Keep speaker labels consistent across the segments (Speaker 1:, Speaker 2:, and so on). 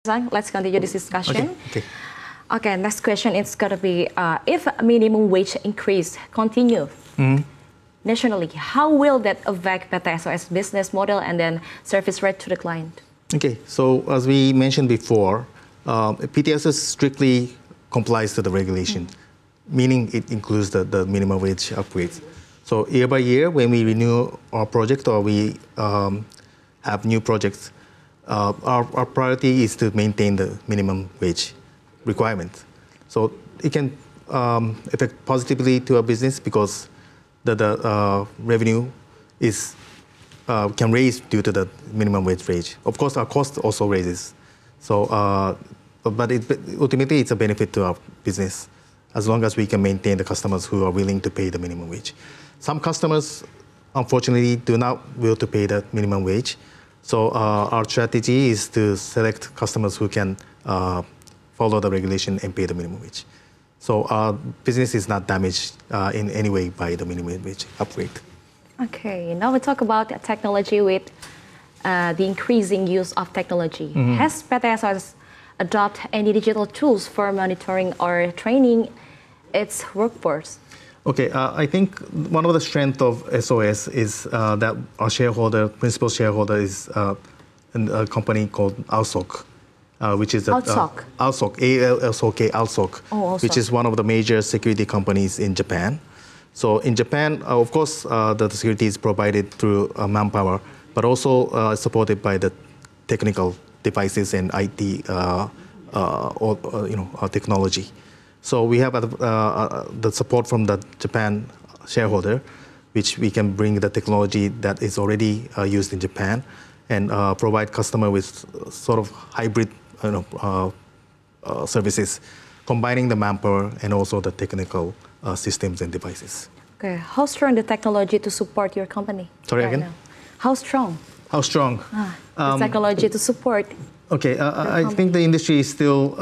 Speaker 1: Let's continue this discussion.
Speaker 2: Okay.
Speaker 1: Okay, next question is going to be, if minimum wage increase continue nationally, how will that affect PT SOS business model and then service rate to the client?
Speaker 2: Okay, so as we mentioned before, PT SOS strictly complies to the regulation, meaning it includes the minimum wage upgrades. So year by year, when we renew our project or we have new projects, our priority is to maintain the minimum wage requirement. So it can affect positively to our business because the revenue is can raise due to the minimum wage range. Of course, our cost also raises. So, but ultimately, it's a benefit to our business as long as we can maintain the customers who are willing to pay the minimum wage. Some customers, unfortunately, do not will to pay the minimum wage. So our strategy is to select customers who can follow the regulation and pay the minimum wage. So our business is not damaged in any way by the minimum wage upgrade.
Speaker 1: Okay, now we talk about technology with the increasing use of technology. Has PT SOS adopt any digital tools for monitoring or training its workforce?
Speaker 2: Okay, I think one of the strengths of SOS is that our principal shareholder is a company called Oursourcing, which is
Speaker 1: Outsourcing,
Speaker 2: Oursourcing, which is one of the major security companies in Japan. So in Japan, of course, the security is provided through manpower, but also supported by the technical devices and IT, technology. So we have the support from the Japan shareholder, which we can bring the technology that is already used in Japan and provide customer with sort of hybrid services, combining the manpower and also the technical systems and devices.
Speaker 1: Okay, how strong the technology to support your company?
Speaker 2: Sorry, again?
Speaker 1: Now? How strong?
Speaker 2: How strong?
Speaker 1: The technology to support.
Speaker 2: Okay, I think the industry is still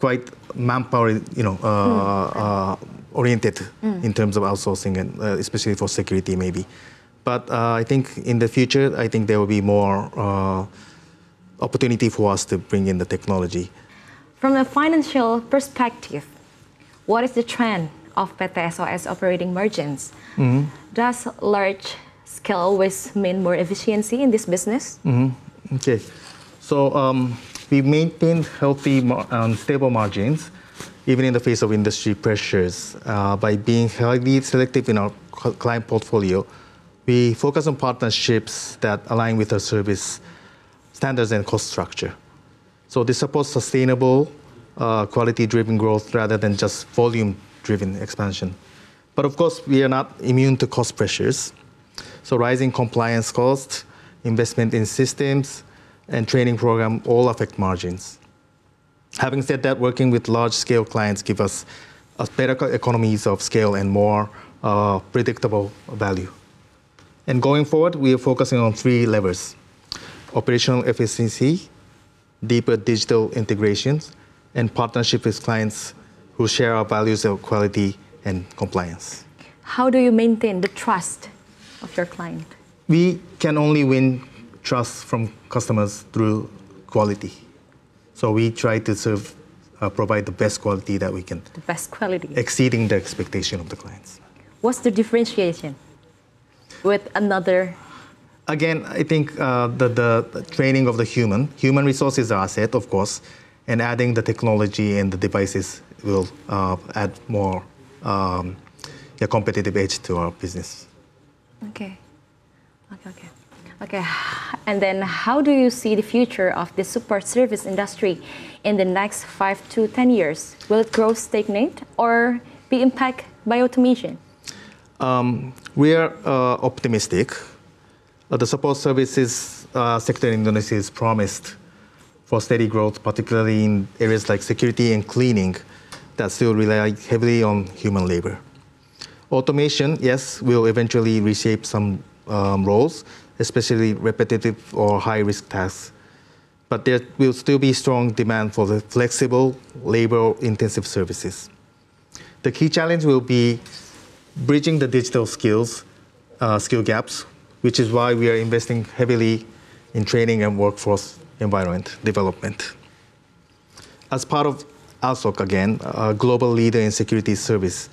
Speaker 2: quite manpower, oriented in terms of outsourcing, and especially for security, maybe. But I think in the future, I think there will be more opportunity for us to bring in the technology.
Speaker 1: From a financial perspective, what is the trend of PT SOS operating margins? Does large scale always mean more efficiency in this business?
Speaker 2: Okay, so we maintain healthy and stable margins, even in the face of industry pressures. By being highly selective in our client portfolio, we focus on partnerships that align with our service standards and cost structure. So this supports sustainable, quality-driven growth rather than just volume-driven expansion. But of course, we are not immune to cost pressures. So rising compliance costs, investment in systems, and training program all affect margins. Having said that, working with large-scale clients give us better economies of scale and more predictable value. And going forward, we are focusing on 3 levers: operational efficiency, deeper digital integrations, and partnership with clients who share our values of quality and compliance.
Speaker 1: How do you maintain the trust of your client?
Speaker 2: We can only win trust from customers through quality. So we try to provide the best quality that we can.
Speaker 1: The best quality.
Speaker 2: Exceeding the expectation of the clients.
Speaker 1: What's the differentiation with another?
Speaker 2: Again, I think the training of the human resources are asset, of course, and adding the technology and the devices will add more competitive edge to our business.
Speaker 1: Okay. And then how do you see the future of the support service industry in the next 5 to 10 years? Will it grow stagnant or be impacted by automation?
Speaker 2: We are optimistic. The support services sector in Indonesia is promised for steady growth, particularly in areas like security and cleaning that still rely heavily on human labor. Automation, yes, will eventually reshape some roles, especially repetitive or high-risk tasks. But there will still be strong demand for the flexible, labor-intensive services. The key challenge will be bridging the digital skill gaps, which is why we are investing heavily in training and workforce environment development. As part of ALSOC, again, a global leader in security service,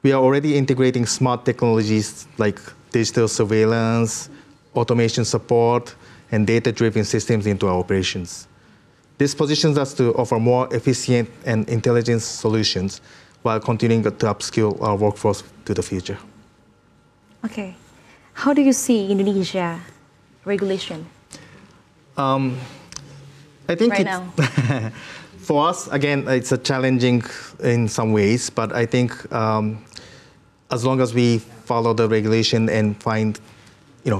Speaker 2: we are already integrating smart technologies like digital surveillance, automation support, and data-driven systems into our operations. This positions us to offer more efficient and intelligent solutions while continuing to upskill our workforce to the future.
Speaker 1: Okay. How do you see Indonesia regulation?
Speaker 2: I think
Speaker 1: right now.
Speaker 2: For us, again, it's a challenging in some ways, but I think as long as we follow the regulation and find,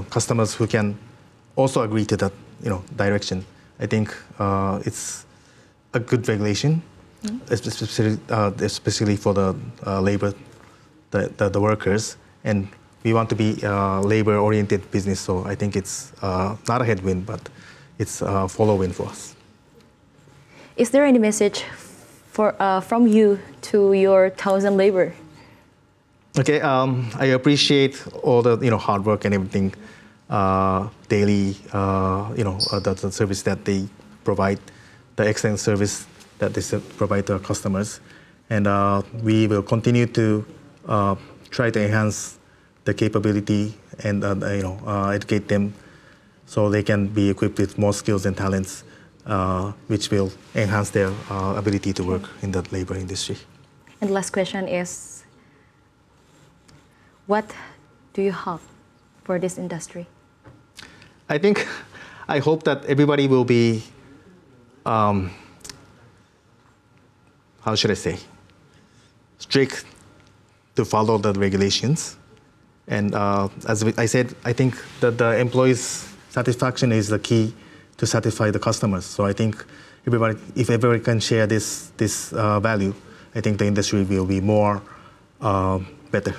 Speaker 2: customers who can also agree to that, direction, I think it's a good regulation, especially for the labor, the workers, and we want to be a labor-oriented business, so I think it's not a headwind, but it's a follow win for us.
Speaker 1: Is there any message from you to your 1,000 labor?
Speaker 2: Okay, I appreciate all the hard work and everything, daily, the service that they provide, the excellent service that they provide to our customers, and we will continue to try to enhance the capability and educate them so they can be equipped with more skills and talents, which will enhance their ability to work in the labor industry.
Speaker 1: And the last question is, what do you hope for this industry?
Speaker 2: I hope that everybody will be, how should I say, strict to follow the regulations. And as I said, I think that the employees' satisfaction is the key to satisfy the customers. So I think if everybody can share this value, I think the industry will be more better.